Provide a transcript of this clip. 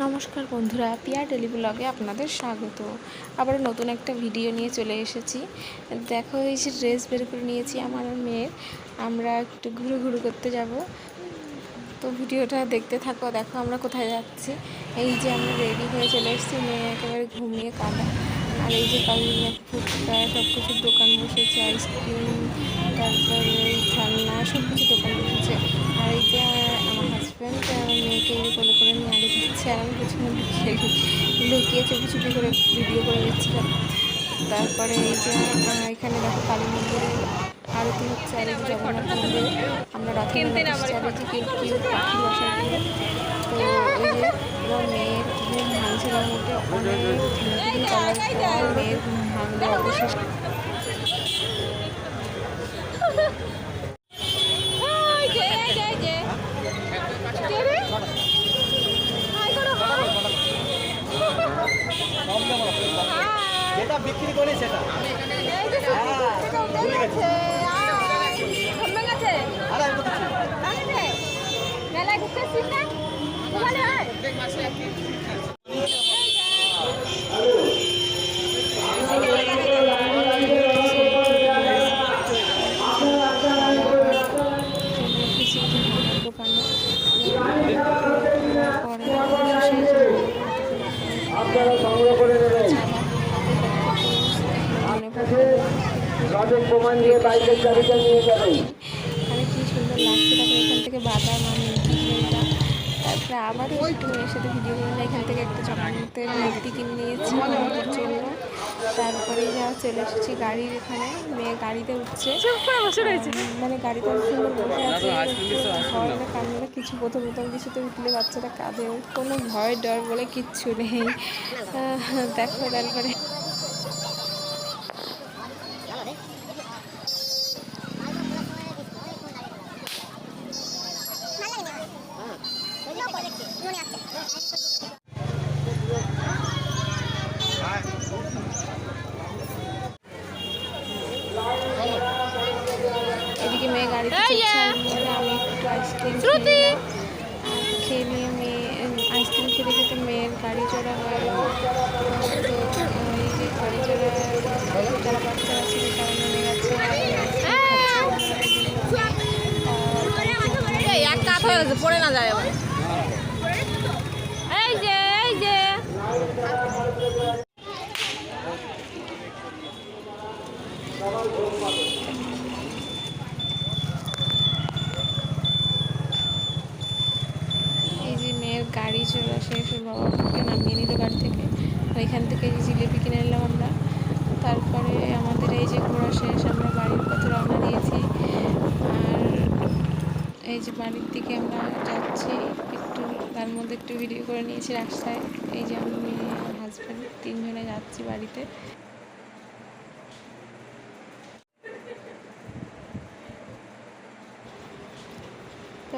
নমস্কার বন্ধুরা, পিয়া ডেলি ব্লগে আপনাদের স্বাগত। আবার নতুন একটা ভিডিও নিয়ে চলে এসেছি। দেখো, এই যে ড্রেস বের করে নিয়েছি আমার আর মেয়ের, আমরা একটু ঘুরু করতে যাব। তো ভিডিওটা দেখতে থাকো। দেখো আমরা কোথায় যাচ্ছি। এই যে আমরা রেডি হয়ে চলে এসেছি, মেয়ে একেবারে ঘুমিয়ে কাঁদা। আর এই যে কালিমা ফুচকা সব কিছুর দোকান বসেছে, আইসক্রিম, তারপরে খেলনা সব কিছু দোকান বসেছে। আর এই যে আমার হাজব্যান্ড মেয়েকে কোলে করে নিয়ে আগে যাচ্ছে, আর আমি পেছনে লুকিয়ে চুপি চুপি করে ভিডিও করে দিচ্ছিলাম। তারপরে এই যে এখানে দেখো কালী মন্দিরে আরতি হচ্ছে, আর এই যে জগন্নাথ মন্দিরে আমরা রথের মেলা এসেছি। আর এই যে কিউট পাখি বসাগুলো। তো ওই যে আমার মেয়ের ঘুম ভাঙছে, তার মধ্যে অনেক দিন করার পর মেয়ের ঘুম ভাঙলো অবশেষ। যেটা বিক্রি করি সেটা মেলায় ঘুরতে আসছিস না? ওখানে হয় আপনারা সংগ্রহ করে নেবেন। গাছের প্রমাণ দিয়ে বাইকের চাবিটা নিয়ে যাবেন। মানে কি সুন্দর লাগছে। তারপরে এখান থেকে বাদাম আর নিমকি কিনলাম। তারপরে আবারও একটু মেয়ের সাথে ভিডিও করলাম। এখান থেকে একটা চকলেটের মূর্তি কিনে নিয়েছি মেয়ের জন্য। তারপরে যা চলে এসেছি গাড়ির এখানে, মেয়ে গাড়িতে উঠছে, মানে গাড়িতে সুন্দর বসে আছে। ভয় না কান্না কিছু প্রথম কিছুতে উঠলে বাচ্চাটা কাঁদে, কোনো ভয় ডর বলে কিচ্ছু নেই। দেখো তারপরে এদিকে মেয়ে গাড়িতে চড়ছে, আমি একটু আইসক্রিম খেয়ে নিয়ে মেয়ে আইসক্রিম খেতে খেতে মেয়ের গাড়ি চড়া হয়ে গেল। তো এই যে গাড়ি চড়া যারা বাচ্চারা ছিল তারা নেমে গেছে। পড়ে না যায় আবার। এই যে মেয়ের গাড়ি চড়া শেষ, বাবাকে নামিয়ে নিল গাড়ি থেকে। ওইখান থেকে এই জিলিপি কিনে নিলাম আমরা। তারপরে আমাদের এই যে ঘোরা শেষ, আমরা বাড়ির পথে রওনা দিয়েছি। আর এই যে বাড়ির দিকে আমরা যাচ্ছি, একটু তার মধ্যে একটু ভিডিও করে নিয়েছি রাস্তায়। এই যে আমি মেয়ে আর হাজব্যান্ড তিনজনে যাচ্ছি বাড়িতে। তো